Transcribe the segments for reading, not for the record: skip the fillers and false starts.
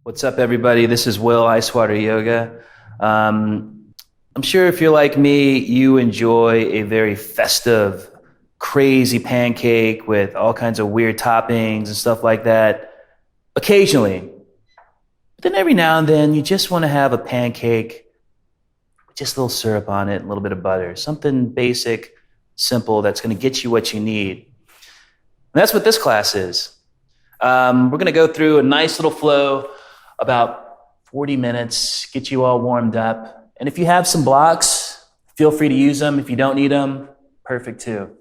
What's up, everybody? This is Will, Icewater Yoga. I'm sure if you're like me, you enjoy a very festive, crazy pancake with all kinds of weird toppings and stuff like that occasionally. But then every now and then, you just want to have a pancake with just a little syrup on it, a little bit of butter, something basic, simple that's going to get you what you need. And that's what this class is. We're going to go through a nice little flow, about 40 minutes, get you all warmed up. And if you have some blocks, feel free to use them. If you don't need them, perfect too.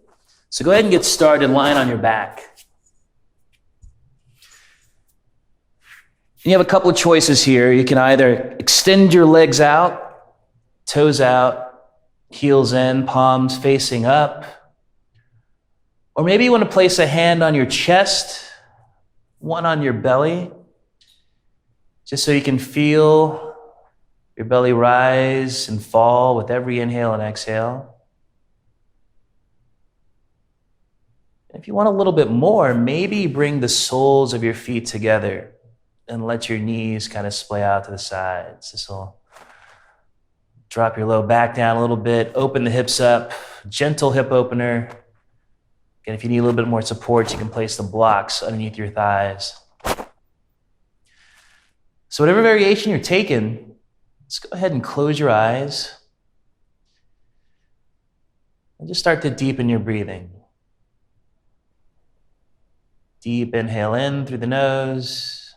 So go ahead and get started, lying on your back. You have a couple of choices here. You can either extend your legs out, toes out, heels in, palms facing up. Or maybe you want to place a hand on your chest, one on your belly, just so you can feel your belly rise and fall with every inhale and exhale. If you want a little bit more, maybe bring the soles of your feet together and let your knees kind of splay out to the sides. This will drop your low back down a little bit, open the hips up, gentle hip opener. Again, if you need a little bit more support, you can place the blocks underneath your thighs. So whatever variation you're taking, let's go ahead and close your eyes and just start to deepen your breathing. Deep inhale in through the nose.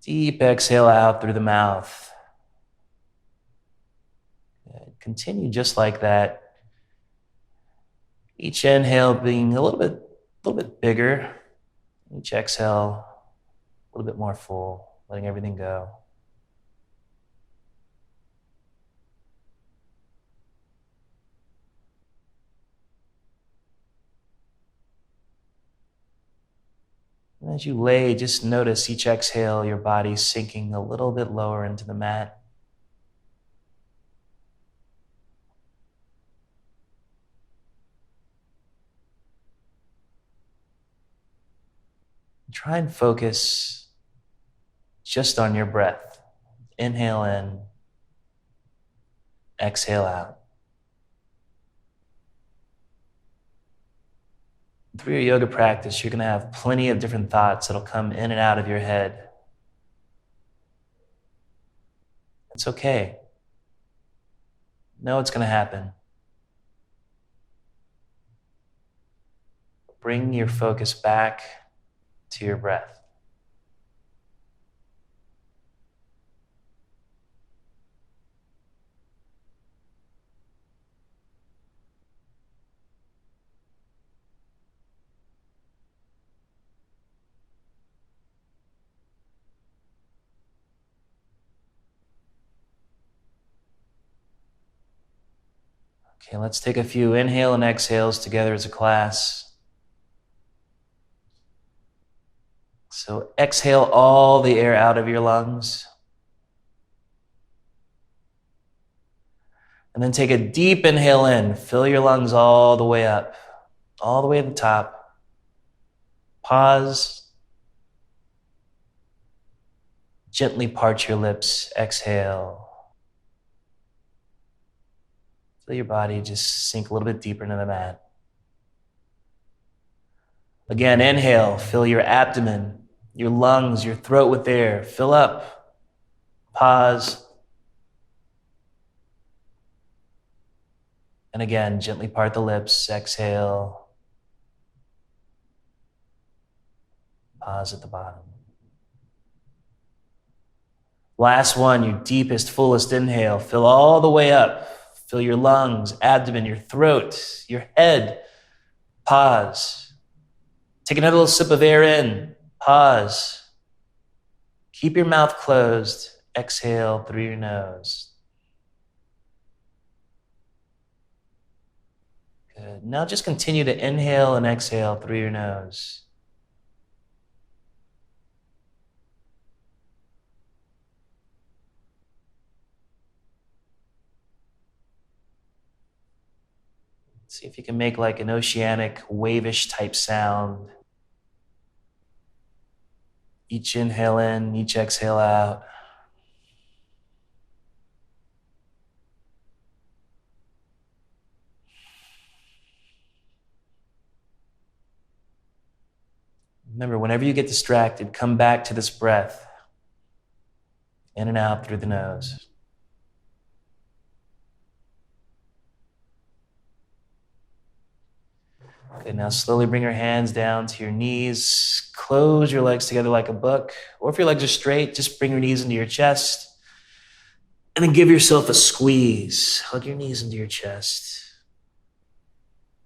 Deep exhale out through the mouth. Good. Continue just like that. Each inhale being a little bit bigger. Each exhale, a little bit more full, letting everything go. And as you lay, just notice each exhale, your body sinking a little bit lower into the mat. Try and focus just on your breath. Inhale in, exhale out. Through your yoga practice, you're going to have plenty of different thoughts that'll come in and out of your head. It's okay. Know it's going to happen. Bring your focus back to your breath. Okay, let's take a few inhale and exhales together as a class. So exhale all the air out of your lungs. And then take a deep inhale in. Fill your lungs all the way up, all the way to the top. Pause. Gently part your lips. Exhale. Feel your body just sink a little bit deeper into the mat. Again, inhale. Fill your abdomen, your lungs, your throat with air. Fill up. Pause. And again, gently part the lips. Exhale. Pause at the bottom. Last one, your deepest, fullest inhale. Fill all the way up. Fill your lungs, abdomen, your throat, your head. Pause. Take another little sip of air in. Pause. Keep your mouth closed. Exhale through your nose. Good. Now just continue to inhale and exhale through your nose. See if you can make like an oceanic, wave-ish type sound. Each inhale in, each exhale out. Remember, whenever you get distracted, come back to this breath. In and out through the nose. Good, now slowly bring your hands down to your knees. Close your legs together like a book. Or if your legs are straight, just bring your knees into your chest. And then give yourself a squeeze. Hug your knees into your chest.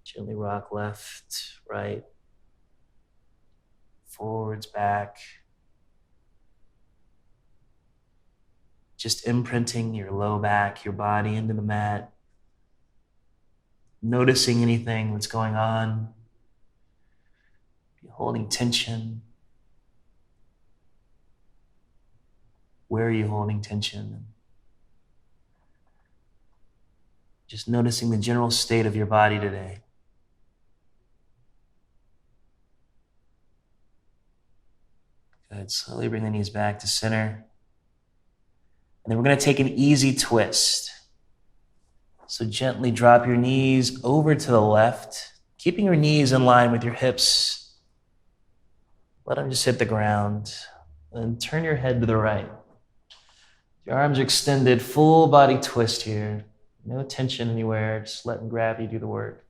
Gently rock left, right, forwards, back. Just imprinting your low back, your body into the mat. Noticing anything that's going on. You're holding tension. Where are you holding tension? Just noticing the general state of your body today. Good. Slowly bring the knees back to center. And then we're going to take an easy twist. So gently drop your knees over to the left, keeping your knees in line with your hips. Let them just hit the ground. And turn your head to the right. Your arms are extended, full body twist here. No tension anywhere, just letting gravity do the work.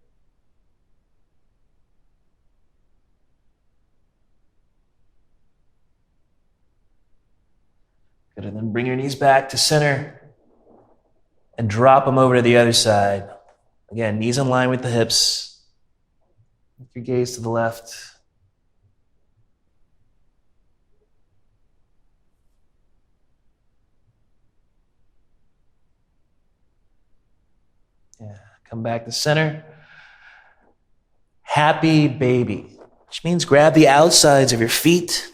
Good, and then bring your knees back to center and drop them over to the other side. Again, knees in line with the hips. Lift your gaze to the left. Yeah, come back to center. Happy baby, which means grab the outsides of your feet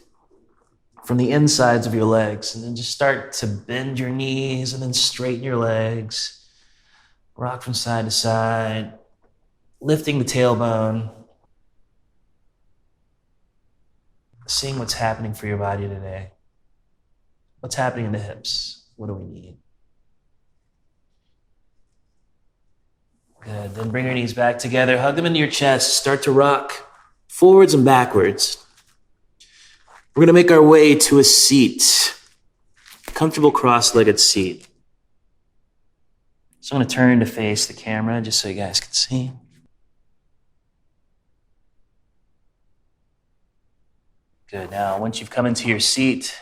from the insides of your legs, and then just start to bend your knees and then straighten your legs. Rock from side to side, lifting the tailbone. Seeing what's happening for your body today. What's happening in the hips? What do we need? Good, then bring your knees back together, hug them into your chest, start to rock forwards and backwards. We're going to make our way to a seat, comfortable cross-legged seat. So I'm going to turn to face the camera just so you guys can see. Good, now once you've come into your seat,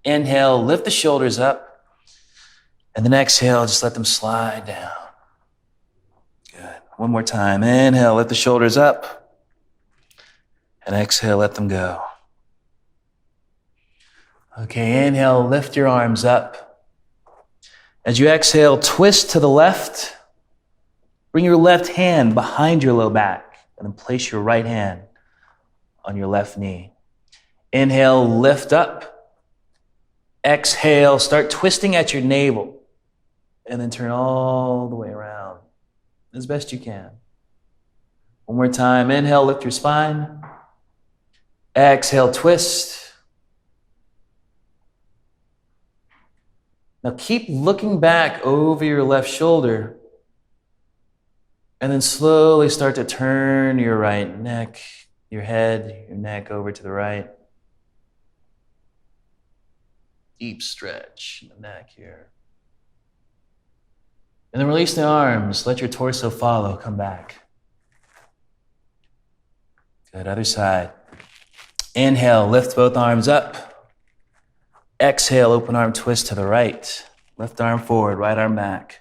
inhale, lift the shoulders up, and then exhale, just let them slide down. Good, one more time, inhale, lift the shoulders up, and exhale, let them go. Okay, inhale, lift your arms up. As you exhale, twist to the left. Bring your left hand behind your low back and then place your right hand on your left knee. Inhale, lift up. Exhale, start twisting at your navel and then turn all the way around as best you can. One more time, inhale, lift your spine. Exhale, twist. Now keep looking back over your left shoulder and then slowly start to turn your right neck, your head, your neck over to the right. Deep stretch in the neck here. And then release the arms. Let your torso follow. Come back. Good. Other side. Inhale. Lift both arms up. Exhale. Open arm twist to the right. Left arm forward. Right arm back.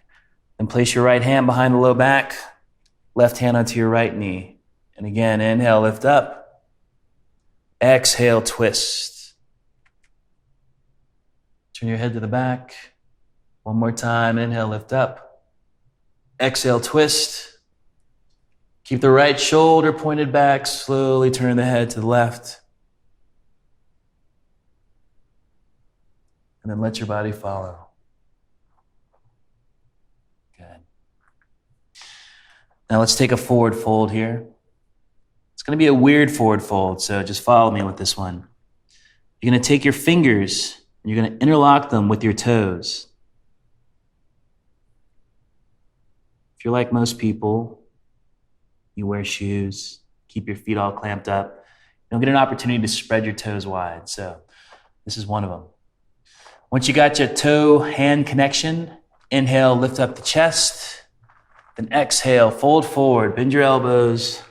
Then place your right hand behind the low back. Left hand onto your right knee. And again, inhale. Lift up. Exhale. Twist. Turn your head to the back. One more time. Inhale. Lift up. Exhale. Twist. Keep the right shoulder pointed back. Slowly turn the head to the left. And then let your body follow. Good. Now let's take a forward fold here. It's going to be a weird forward fold, so just follow me with this one. You're going to take your fingers and you're going to interlock them with your toes. If you're like most people, you wear shoes, keep your feet all clamped up, you don't get an opportunity to spread your toes wide. So this is one of them. Once you got your toe-hand connection, inhale, lift up the chest. Then exhale, fold forward, bend your elbows.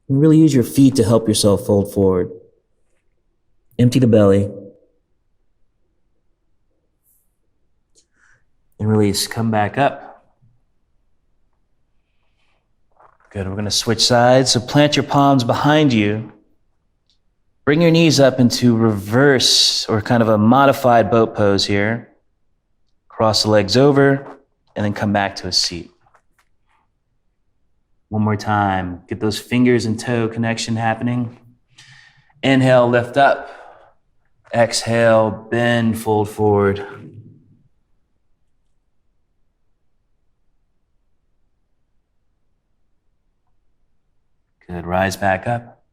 And really use your feet to help yourself fold forward. Empty the belly. And release, come back up. Good, we're gonna switch sides. So plant your palms behind you. Bring your knees up into reverse or kind of a modified boat pose here. Cross the legs over and then come back to a seat. One more time. Get those fingers and toe connection happening. Inhale, lift up. Exhale, bend, fold forward. Good, rise back up.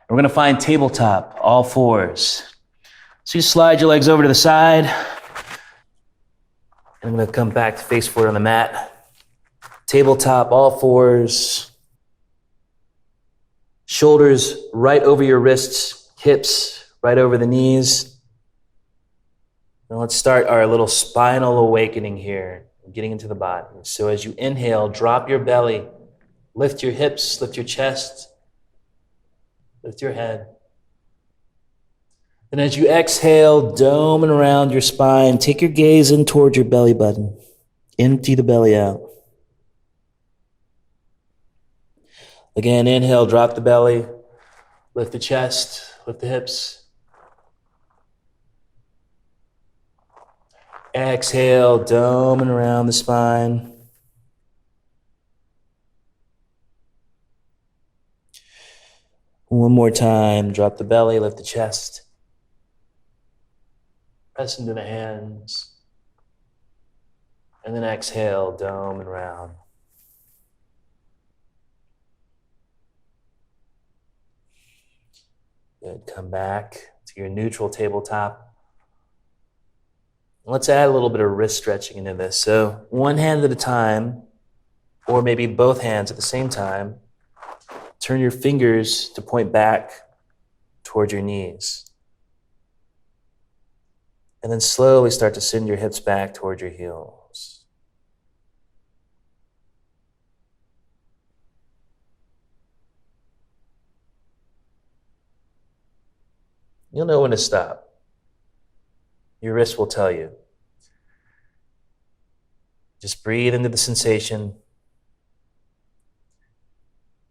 We're gonna find tabletop, all fours. So you slide your legs over to the side. I'm gonna come back to face forward on the mat. Tabletop, all fours. Shoulders right over your wrists, hips right over the knees. Now let's start our little spinal awakening here, getting into the body. So as you inhale, drop your belly, lift your hips, lift your chest, lift your head. And as you exhale, dome and around your spine, take your gaze in toward your belly button. Empty the belly out. Again, inhale, drop the belly, lift the chest, lift the hips. Exhale, dome and around the spine. One more time, drop the belly, lift the chest. Press into the hands. And then exhale, dome and round. Good, come back to your neutral tabletop. Let's add a little bit of wrist stretching into this. So one hand at a time, or maybe both hands at the same time, turn your fingers to point back toward your knees. And then slowly start to send your hips back toward your heels. You'll know when to stop. Your wrist will tell you. Just breathe into the sensation.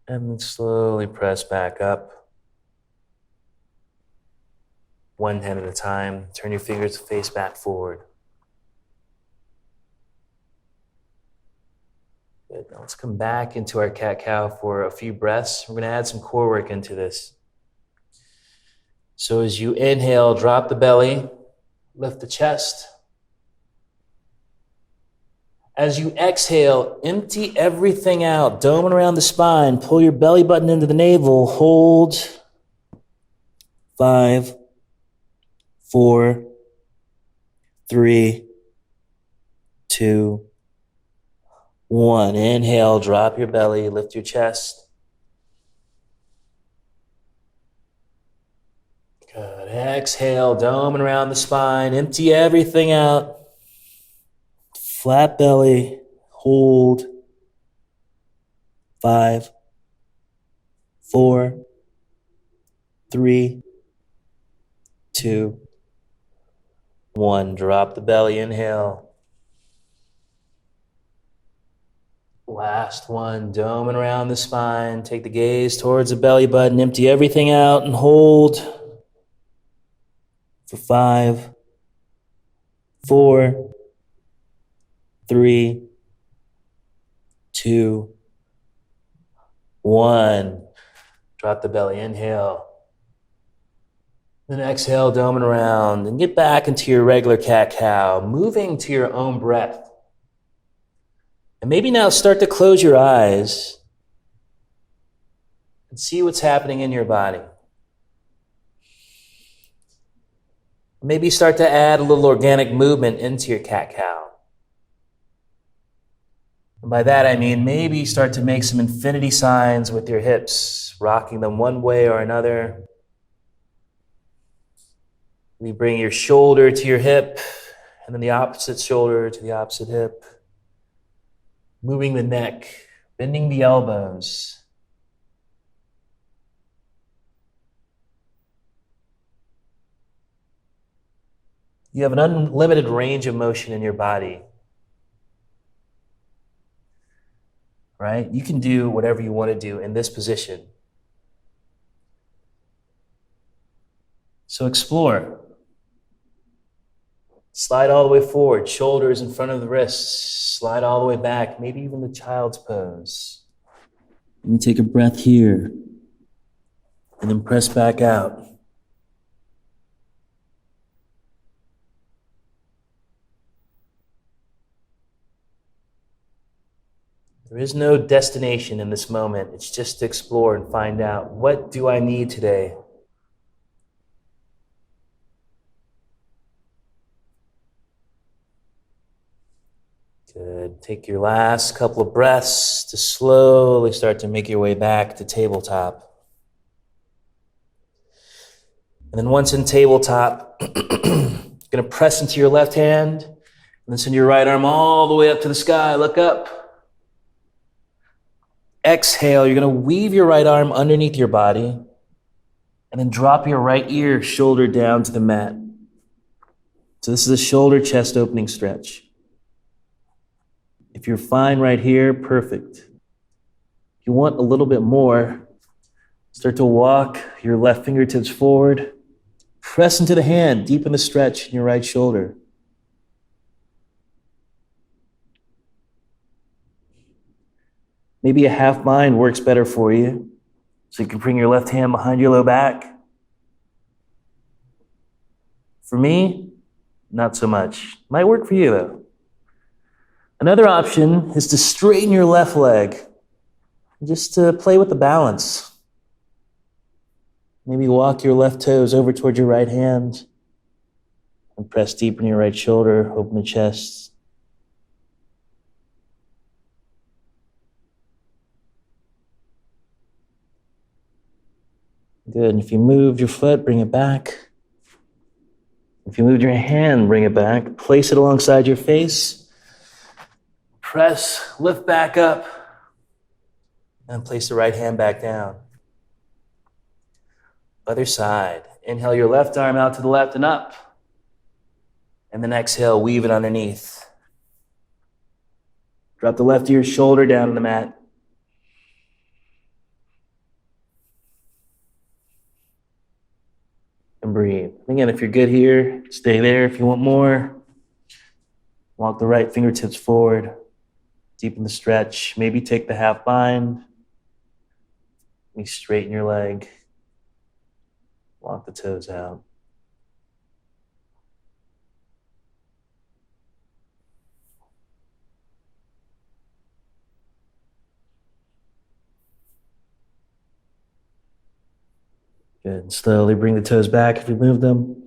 And then slowly press back up. One hand at a time. Turn your fingers to face back forward. Good. Now let's come back into our cat-cow for a few breaths. We're going to add some core work into this. So as you inhale, drop the belly, lift the chest. As you exhale, empty everything out, dome around the spine, pull your belly button into the navel, hold. 5, 4, 3, 2, 1. Inhale, drop your belly, lift your chest. Good. Exhale, dome and around the spine, empty everything out. Flat belly, hold. 5, 4, 3, 2, 1. Drop the belly, inhale. Last one, dome and around the spine. Take the gaze towards the belly button, empty everything out and hold. For 5, 4, 3, 2, 1. Drop the belly, inhale. Then exhale, dome and around, and get back into your regular cat-cow, moving to your own breath. And maybe now start to close your eyes and see what's happening in your body. Maybe start to add a little organic movement into your cat-cow. And by that I mean maybe start to make some infinity signs with your hips, rocking them one way or another. Maybe bring your shoulder to your hip, and then the opposite shoulder to the opposite hip. Moving the neck, bending the elbows. You have an unlimited range of motion in your body, right? You can do whatever you want to do in this position. So explore. Slide all the way forward, shoulders in front of the wrists. Slide all the way back, maybe even the child's pose. Let me take a breath here, and then press back out. There is no destination in this moment. It's just to explore and find out, what do I need today? Good. Take your last couple of breaths to slowly start to make your way back to tabletop. And then once in tabletop, you're going to press into your left hand, and then send your right arm all the way up to the sky. Look up. Exhale, you're going to weave your right arm underneath your body, and then drop your right ear, shoulder down to the mat. So this is a shoulder chest opening stretch. If you're fine right here, perfect. If you want a little bit more, start to walk your left fingertips forward. Press into the hand, deepen the stretch in your right shoulder. Maybe a half bind works better for you. So you can bring your left hand behind your low back. For me, not so much. Might work for you though. Another option is to straighten your left leg, just to play with the balance. Maybe walk your left toes over toward your right hand and press deep in your right shoulder, open the chest. Good. And if you moved your foot, bring it back. If you moved your hand, bring it back. Place it alongside your face. Press, lift back up, and place the right hand back down. Other side. Inhale your left arm out to the left and up. And then exhale, weave it underneath. Drop the left ear, shoulder down to the mat. And breathe. Again, if you're good here, stay there. If you want more, walk the right fingertips forward. Deepen the stretch. Maybe take the half bind. Maybe straighten your leg. Walk the toes out. Good. Slowly bring the toes back if you move them.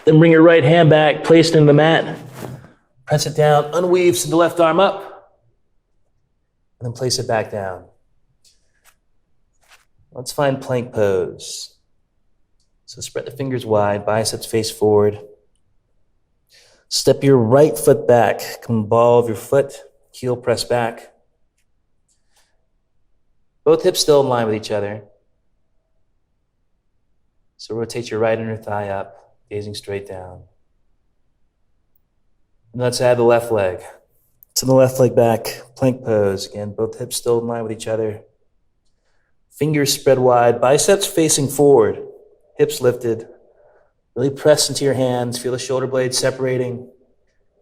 Then bring your right hand back, place it in the mat. Press it down, unweave, send the left arm up. And then place it back down. Let's find plank pose. So spread the fingers wide, biceps face forward. Step your right foot back. Come ball of your foot, heel press back. Both hips still in line with each other. So rotate your right inner thigh up, gazing straight down. And let's add the left leg. So the left leg back, plank pose. Again, both hips still in line with each other. Fingers spread wide, biceps facing forward, hips lifted. Really press into your hands, feel the shoulder blades separating.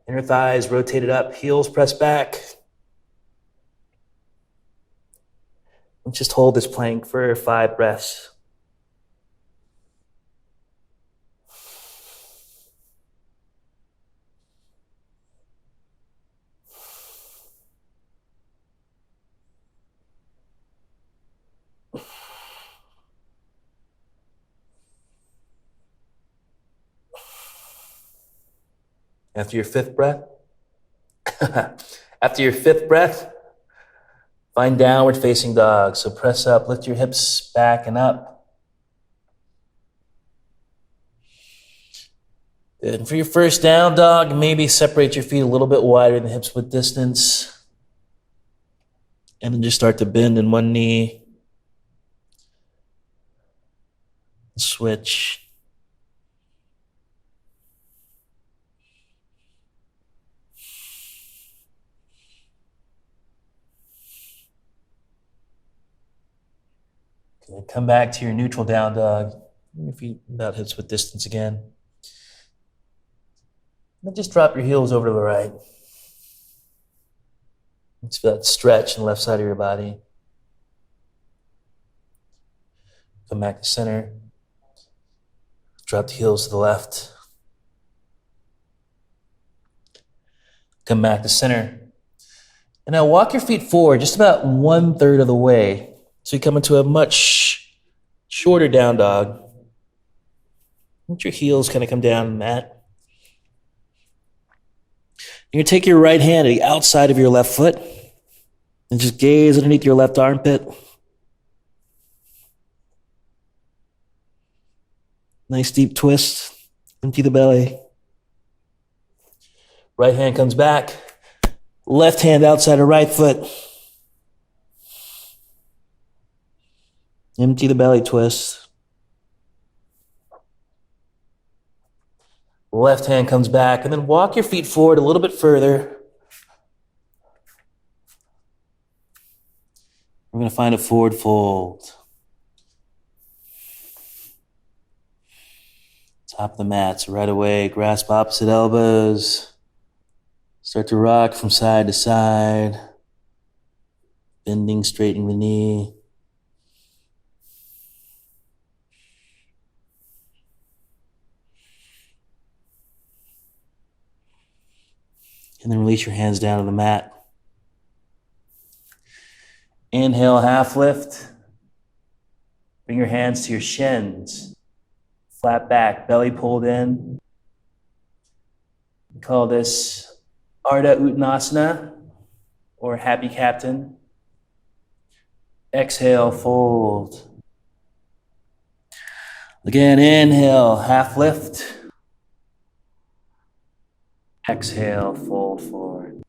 Inner thighs rotated up, heels pressed back. Let's just hold this plank for 5 breaths. After your fifth breath, after your fifth breath, find downward facing dog. So press up, lift your hips back and up. Good. And for your first down dog, maybe separate your feet a little bit wider than hips width distance. And then just start to bend in one knee. Switch. Okay, come back to your neutral down dog. Your feet about hips width distance again. Then just drop your heels over to the right. Let's feel that stretch in the left side of your body. Come back to center. Drop the heels to the left. Come back to center. And now walk your feet forward just about 1/3 of the way. So you come into a much shorter down dog. Let your heels kind of come down on the mat. You're going to take your right hand to the outside of your left foot and just gaze underneath your left armpit. Nice deep twist. Empty the belly. Right hand comes back. Left hand outside of right foot. Empty the belly, twist. Left hand comes back, and then walk your feet forward a little bit further. We're going to find a forward fold. Top of the mat, so right away, grasp opposite elbows. Start to rock from side to side. Bending, straightening the knee. And then release your hands down to the mat. Inhale, half lift. Bring your hands to your shins. Flat back, belly pulled in. We call this Ardha Uttanasana or Happy Captain. Exhale, fold. Again, inhale, half lift. Exhale, fold forward.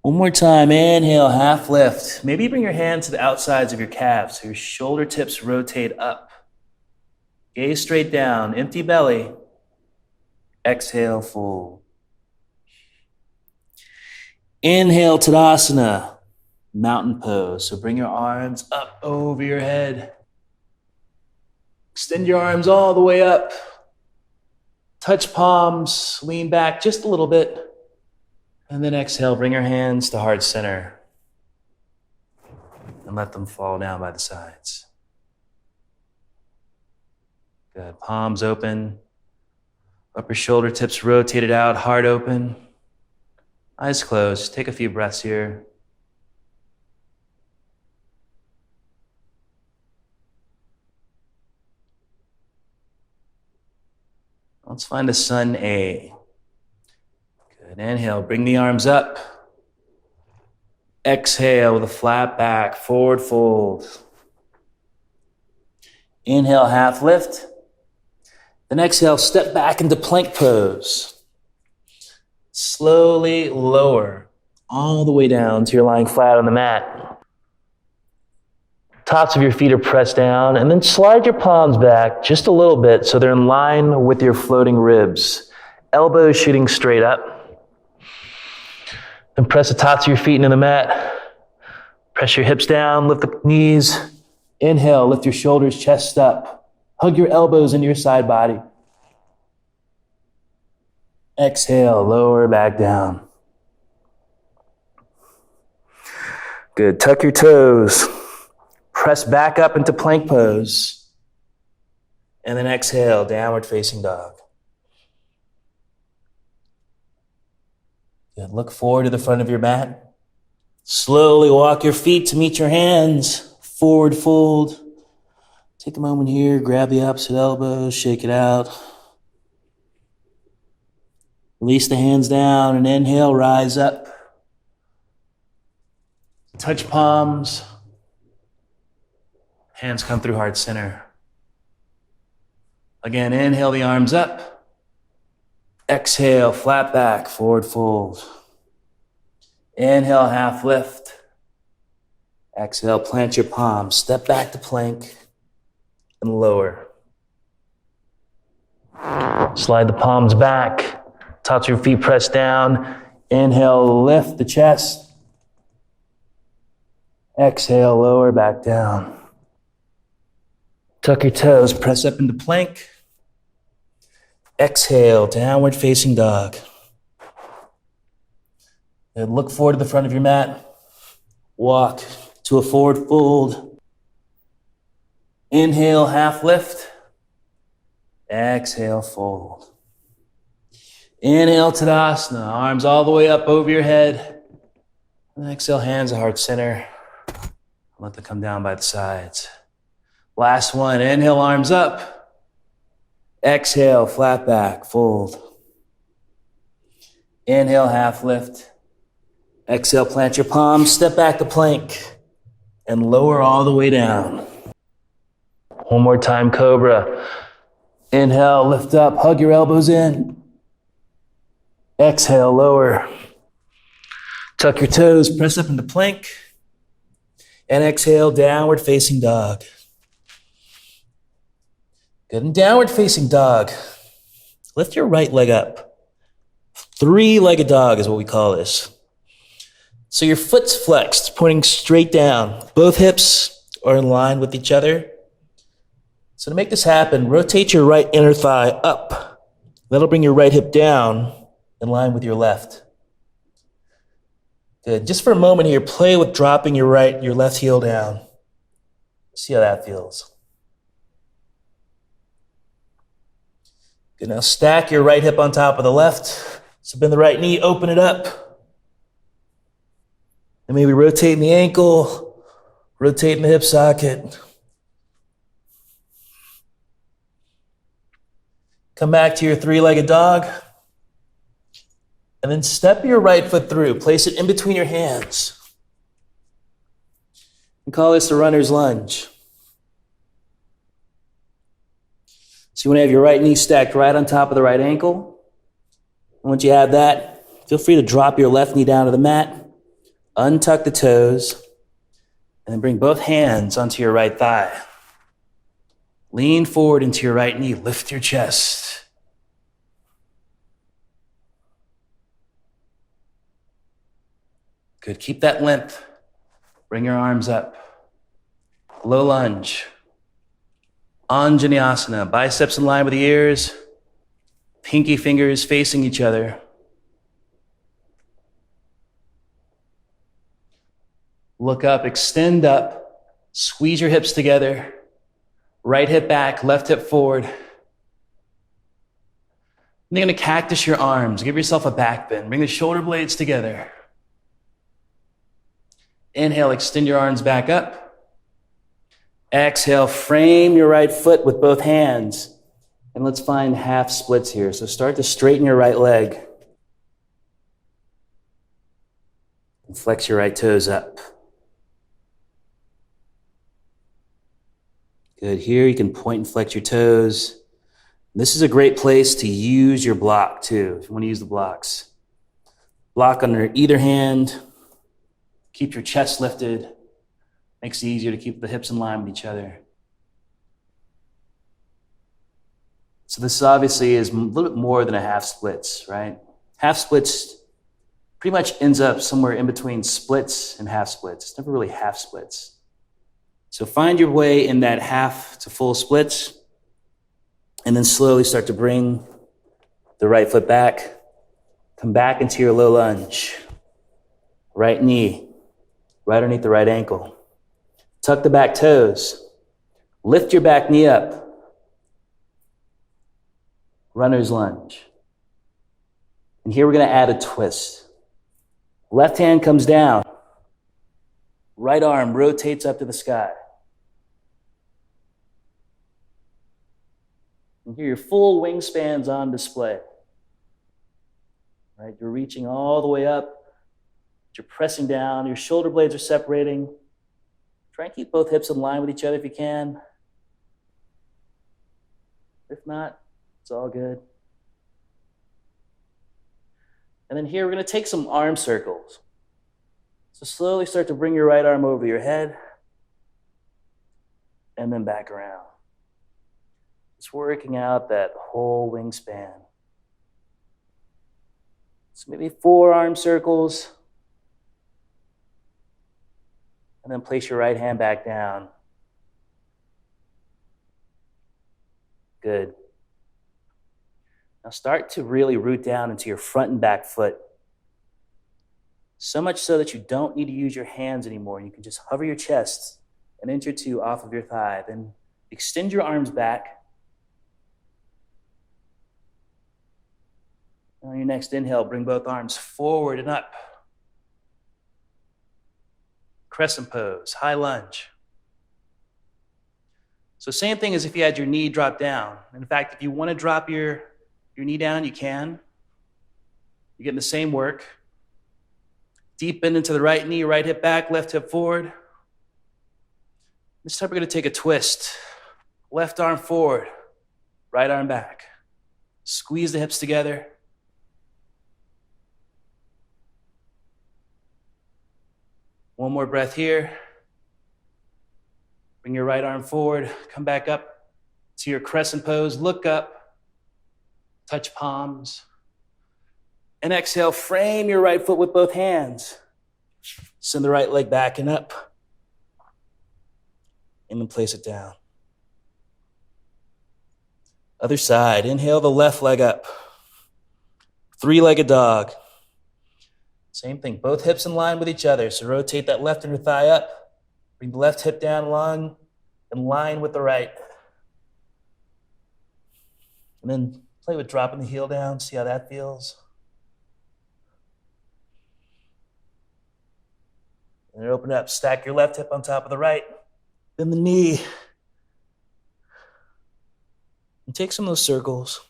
One more time, inhale, half lift. Maybe bring your hands to the outsides of your calves so your shoulder tips rotate up. Gaze straight down, empty belly. Exhale, fold. Inhale, Tadasana, mountain pose. So bring your arms up over your head. Extend your arms all the way up. Touch palms, lean back just a little bit. And then exhale, bring your hands to heart center. And let them fall down by the sides. Good, palms open. Upper shoulder tips rotated out, heart open. Eyes closed, take a few breaths here. Let's find a sun A. Good, inhale, bring the arms up. Exhale with a flat back, forward fold. Inhale, half lift. Then exhale, step back into plank pose. Slowly lower all the way down to you're lying flat on the mat. Tops of your feet are pressed down, and then slide your palms back just a little bit so they're in line with your floating ribs. Elbows shooting straight up. Then press the tops of your feet into the mat. Press your hips down, lift the knees. Inhale, lift your shoulders, chest up. Hug your elbows into your side body. Exhale, lower back down. Good, tuck your toes. Press back up into plank pose. And then exhale, downward facing dog. Good, look forward to the front of your mat. Slowly walk your feet to meet your hands. Forward fold. Take a moment here, grab the opposite elbow, shake it out. Release the hands down and inhale, rise up. Touch palms. Hands come through heart center. Again, inhale the arms up. Exhale, flat back, forward fold. Inhale, half lift. Exhale, plant your palms. Step back to plank and lower. Slide the palms back. Tops of your feet press down. Inhale, lift the chest. Exhale, lower back down. Tuck your toes, press up into plank. Exhale, downward facing dog. And look forward to the front of your mat. Walk to a forward fold. Inhale, half lift. Exhale, fold. Inhale, Tadasana. Arms all the way up over your head. And exhale, hands to heart center. Let them come down by the sides. Last one. Inhale, arms up. Exhale, flat back, fold. Inhale, half lift. Exhale, plant your palms, step back to plank, and lower all the way down. One more time, Cobra. Inhale, lift up, hug your elbows in. Exhale, lower. Tuck your toes, press up into plank. And exhale, downward facing dog. Good, and downward facing dog. Lift your right leg up. Three-legged dog is what we call this. So your foot's flexed, pointing straight down. Both hips are in line with each other. So to make this happen, rotate your right inner thigh up. That'll bring your right hip down in line with your left. Good. Just for a moment here, play with dropping your left heel down. See how that feels. Good. Now stack your right hip on top of the left. So bend the right knee, open it up. And maybe rotating the ankle, rotating the hip socket. Come back to your three-legged dog. And then step your right foot through. Place it in between your hands. We call this the runner's lunge. So you want to have your right knee stacked right on top of the right ankle. And once you have that, feel free to drop your left knee down to the mat, untuck the toes, and then bring both hands onto your right thigh. Lean forward into your right knee, lift your chest. Good, keep that length. Bring your arms up. Low lunge. Anjaneyasana, biceps in line with the ears. Pinky fingers facing each other. Look up, extend up. Squeeze your hips together. Right hip back, left hip forward. And you're gonna cactus your arms. Give yourself a back bend. Bring the shoulder blades together. Inhale, extend your arms back up. Exhale, frame your right foot with both hands. And let's find half splits here. So start to straighten your right leg. And flex your right toes up. Good. Here you can point and flex your toes. This is a great place to use your block too, if you want to use the blocks. Block under either hand. Keep your chest lifted. Makes it easier to keep the hips in line with each other. So this obviously is a little bit more than a half splits, right? Half splits pretty much ends up somewhere in between splits and half splits. It's never really half splits. So find your way in that half to full splits, and then slowly start to bring the right foot back. Come back into your low lunge. Right knee, right underneath the right ankle. Tuck the back toes. Lift your back knee up. Runner's lunge. And here we're going to add a twist. Left hand comes down. Right arm rotates up to the sky. And here your full wingspans on display. right? You're reaching all the way up. You're pressing down. Your shoulder blades are separating. Try and keep both hips in line with each other if you can. If not, it's all good. And then here, we're going to take some arm circles. So slowly start to bring your right arm over your head and then back around. Just working out that whole wingspan. So maybe 4 arm circles. And then place your right hand back down. Good. Now start to really root down into your front and back foot. So much so that you don't need to use your hands anymore. You can just hover your chest an inch or two off of your thigh. Then extend your arms back. And on your next inhale, bring both arms forward and up. Crescent pose, high lunge. So same thing as if you had your knee drop down. In fact, if you want to drop your knee down, you can. You're getting the same work. Deep bend into the right knee, right hip back, left hip forward. This time we're going to take a twist. Left arm forward, right arm back. Squeeze the hips together. One more breath here. Bring your right arm forward, come back up to your crescent pose, look up, touch palms. And exhale, frame your right foot with both hands. Send the right leg back and up. And then place it down. Other side, inhale the left leg up. 3-legged dog. Same thing, both hips in line with each other. So rotate that left inner thigh up. Bring the left hip down along in line with the right. And then play with dropping the heel down, see how that feels. And then open up, stack your left hip on top of the right. Bend the knee. And take some of those circles.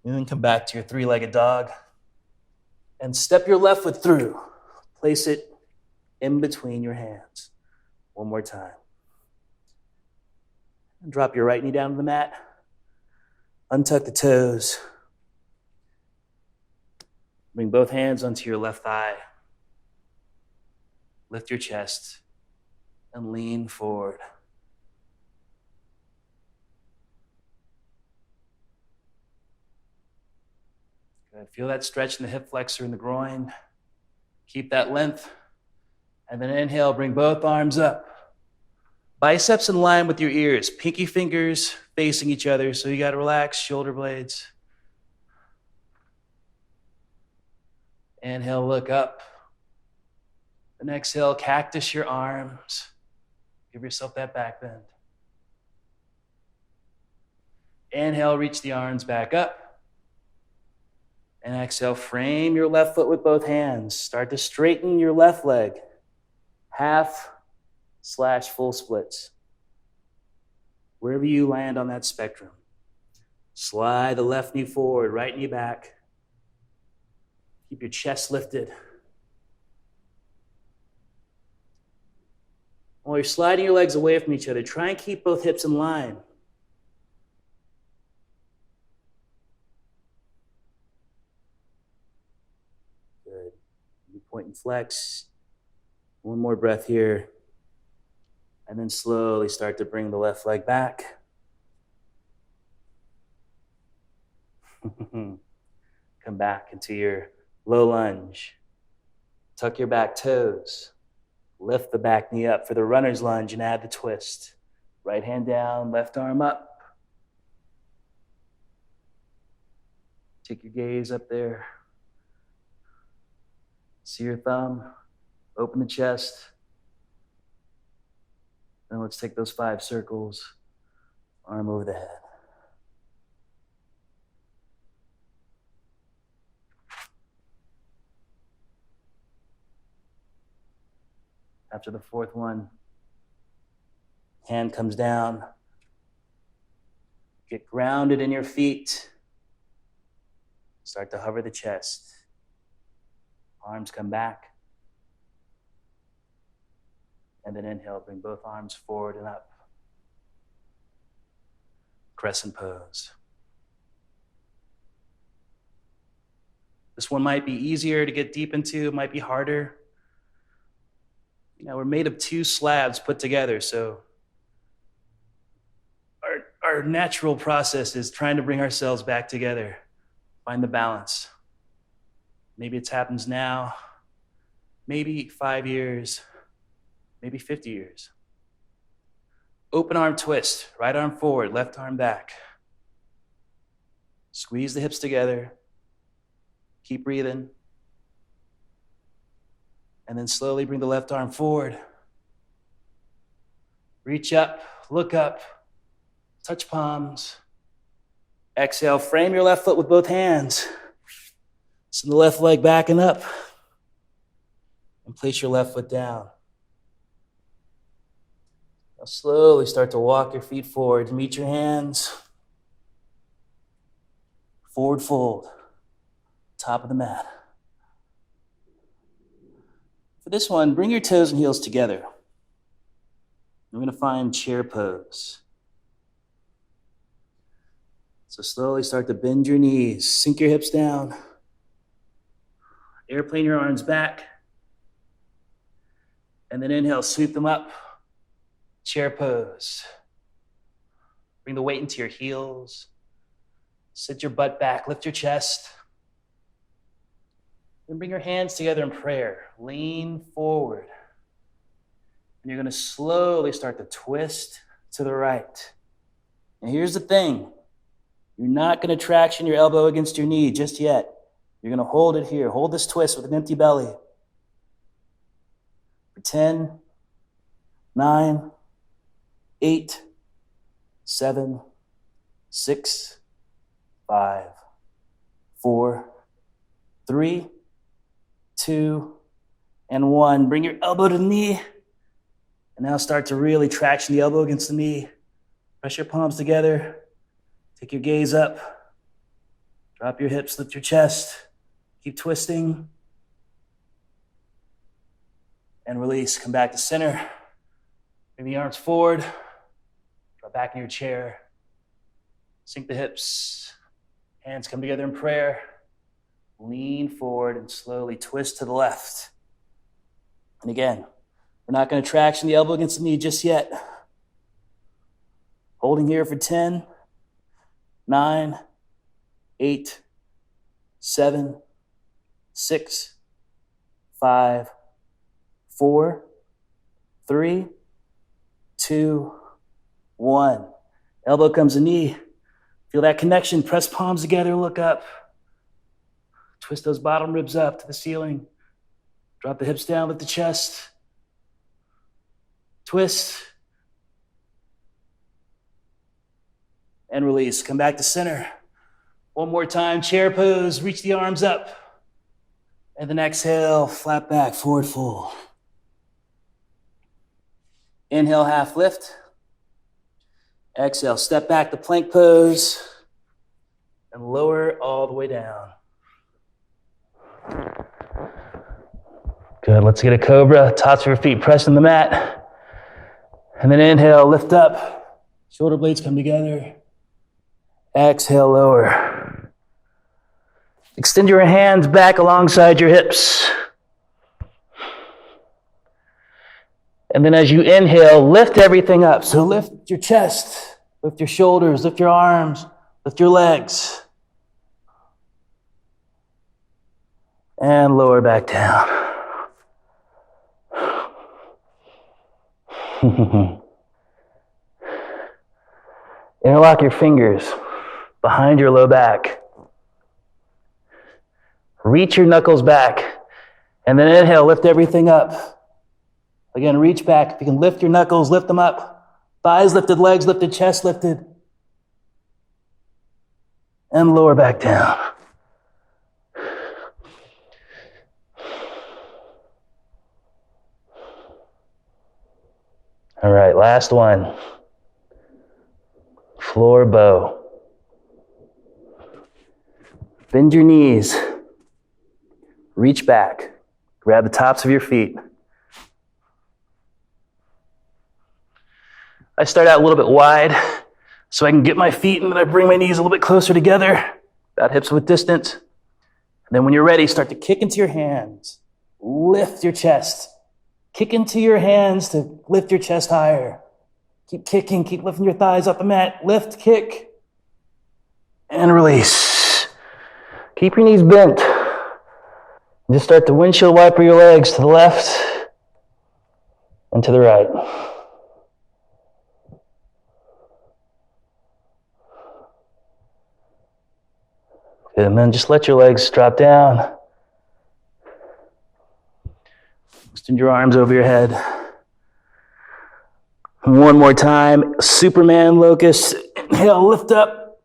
And then come back to your 3-legged dog. And step your left foot through. Place it in between your hands. One more time. And drop your right knee down to the mat. Untuck the toes. Bring both hands onto your left thigh. Lift your chest and lean forward. Good. Feel that stretch in the hip flexor and the groin. Keep that length. And then inhale, bring both arms up. Biceps in line with your ears. Pinky fingers facing each other. So you got to relax shoulder blades. Inhale, look up. And exhale, cactus your arms. Give yourself that back bend. Inhale, reach the arms back up. And exhale, frame your left foot with both hands. Start to straighten your left leg. Half/full splits. Wherever you land on that spectrum. Slide the left knee forward, right knee back. Keep your chest lifted. While you're sliding your legs away from each other, try and keep both hips in line. Good. You point and flex. One more breath here. And then slowly start to bring the left leg back. Come back into your low lunge. Tuck your back toes. Lift the back knee up for the runner's lunge and add the twist. Right hand down, left arm up. Take your gaze up there. See your thumb. Open the chest. Then let's take those 5 circles. Arm over the head. After the 4th one, hand comes down. Get grounded in your feet. Start to hover the chest. Arms come back. And then inhale, bring both arms forward and up. Crescent pose. This one might be easier to get deep into, it might be harder. We're made of two slabs put together, so our natural process is trying to bring ourselves back together, find the balance. Maybe it happens now, maybe 5 years, maybe 50 years. Open arm twist, right arm forward, left arm back. Squeeze the hips together. Keep breathing. And then slowly bring the left arm forward. Reach up, look up, touch palms. Exhale, frame your left foot with both hands. Send the left leg back and up. And place your left foot down. Now slowly start to walk your feet forward. Meet your hands. Forward fold. Top of the mat. For this one, bring your toes and heels together. We're going to find chair pose. So slowly start to bend your knees, sink your hips down, airplane your arms back, and then inhale, sweep them up, chair pose. Bring the weight into your heels, sit your butt back, lift your chest. Then bring your hands together in prayer. Lean forward. And you're going to slowly start to twist to the right. And here's the thing. You're not going to traction your elbow against your knee just yet. You're going to hold it here. Hold this twist with an empty belly. For 10, 9, 8, 7, 6, 5, 4, 3, 2, and 1. Bring your elbow to the knee. And now start to really traction the elbow against the knee. Press your palms together. Take your gaze up. Drop your hips, lift your chest. Keep twisting. And release. Come back to center. Bring the arms forward. Drop back in your chair. Sink the hips. Hands come together in prayer. Lean forward and slowly twist to the left. And again, we're not going to traction the elbow against the knee just yet. Holding here for 10, 9, 8, 7, 6, 5, 4, 3, 2, 1. Elbow comes to knee. Feel that connection. Press palms together. Look up. Twist those bottom ribs up to the ceiling. Drop the hips down. Lift the chest. Twist. And release. Come back to center. One more time. Chair pose. Reach the arms up. And then exhale. Flat back. Forward fold. Inhale. Half lift. Exhale. Step back to plank pose. And lower all the way down. Good. Let's get a cobra. Tops of your feet pressing the mat. And then inhale, lift up. Shoulder blades come together. Exhale, lower. Extend your hands back alongside your hips. And then as you inhale, lift everything up. So lift your chest, lift your shoulders, lift your arms, lift your legs. And lower back down. Interlock your fingers behind your low back. Reach your knuckles back. And then inhale, lift everything up. Again, reach back. If you can lift your knuckles, lift them up. Thighs lifted, legs lifted, chest lifted. And lower back down. All right, last one. floor bow. Bend your knees. Reach back. Grab the tops of your feet. I start out a little bit wide so I can get my feet, and then I bring my knees a little bit closer together, about hips width distance. And then when you're ready, start to kick into your hands. Lift your chest. Kick into your hands to lift your chest higher. Keep kicking, keep lifting your thighs off the mat. Lift, kick, and release. Keep your knees bent. Just start to windshield wiper your legs to the left and to the right. Good, and then just let your legs drop down. Extend your arms over your head. One more time, Superman locust. Inhale, lift up.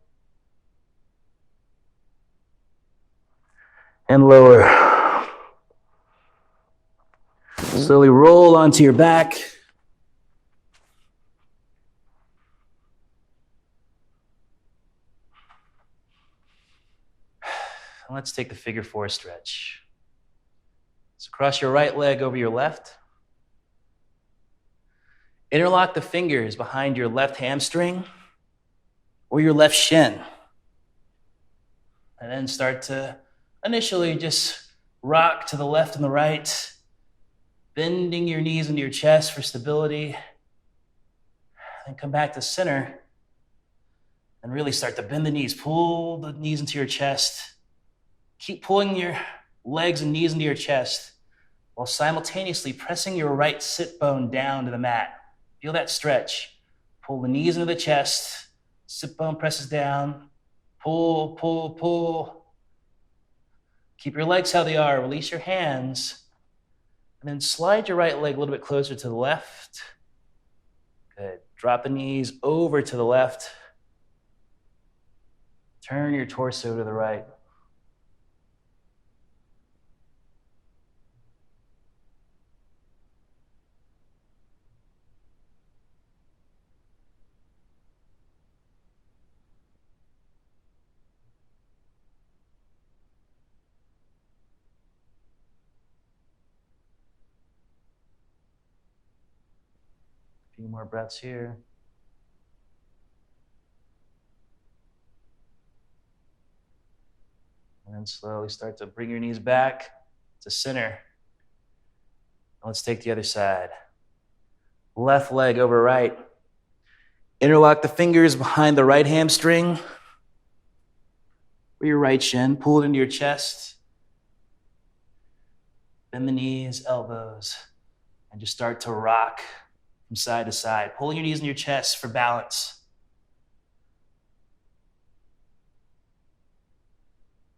And lower. Slowly roll onto your back. And let's take the figure four stretch. So cross your right leg over your left. Interlock the fingers behind your left hamstring or your left shin. And then start to initially just rock to the left and the right, bending your knees into your chest for stability. And come back to center and really start to bend the knees. Pull the knees into your chest. Keep pulling your legs and knees into your chest while simultaneously pressing your right sit bone down to the mat. Feel that stretch. Pull the knees into the chest. Sit bone presses down. Pull, pull, pull. Keep your legs how they are. Release your hands. And then slide your right leg a little bit closer to the left. Good. Drop the knees over to the left. Turn your torso to the right. A few more breaths here. And then slowly start to bring your knees back to center. Let's take the other side. Left leg over right. Interlock the fingers behind the right hamstring or your right shin. Pull it into your chest. Bend the knees, elbows, and just start to rock from side to side. Pulling your knees in your chest for balance.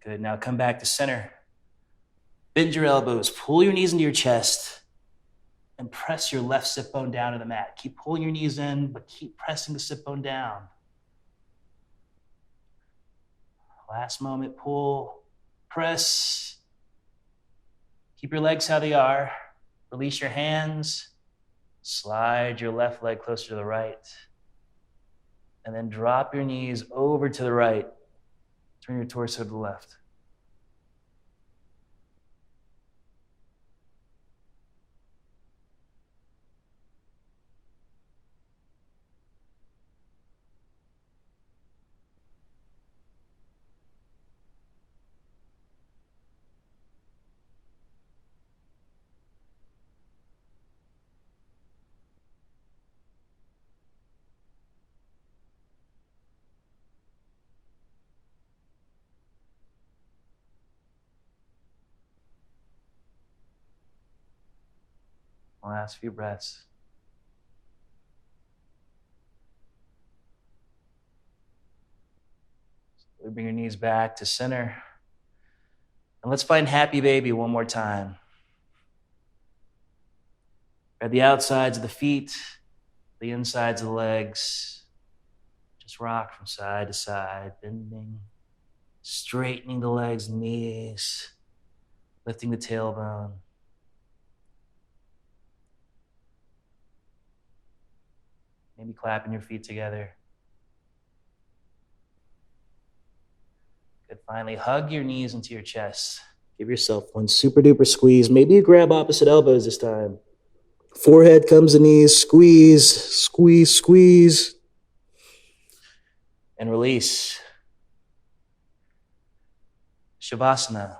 Good, now come back to center. Bend your elbows, pull your knees into your chest, and press your left sit bone down to the mat. Keep pulling your knees in, but keep pressing the sit bone down. Last moment, pull, press. Keep your legs how they are. Release your hands. Slide your left leg closer to the right. And then drop your knees over to the right. Turn your torso to the left. Last few breaths. So bring your knees back to center. And let's find happy baby one more time. Grab the outsides of the feet, the insides of the legs. Just rock from side to side, bending, straightening the legs and knees, lifting the tailbone. Maybe clapping your feet together. Finally, hug your knees into your chest. Give yourself one super duper squeeze. Maybe you grab opposite elbows this time. Forehead comes to knees, squeeze, squeeze, squeeze. And release. Savasana.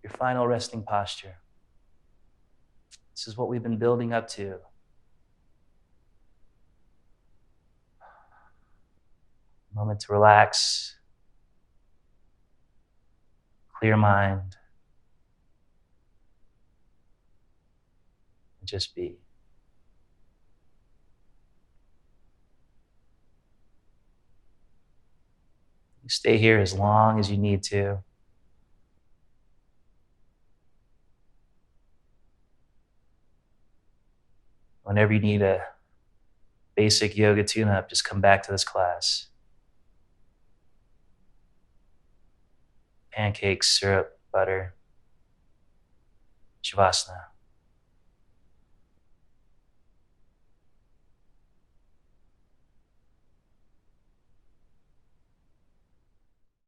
Your final resting posture. This is what we've been building up to. Moment to relax. Clear mind. And just be. You stay here as long as you need to. Whenever you need a basic yoga tune-up, just come back to this class. Pancake, syrup, butter, Savasana.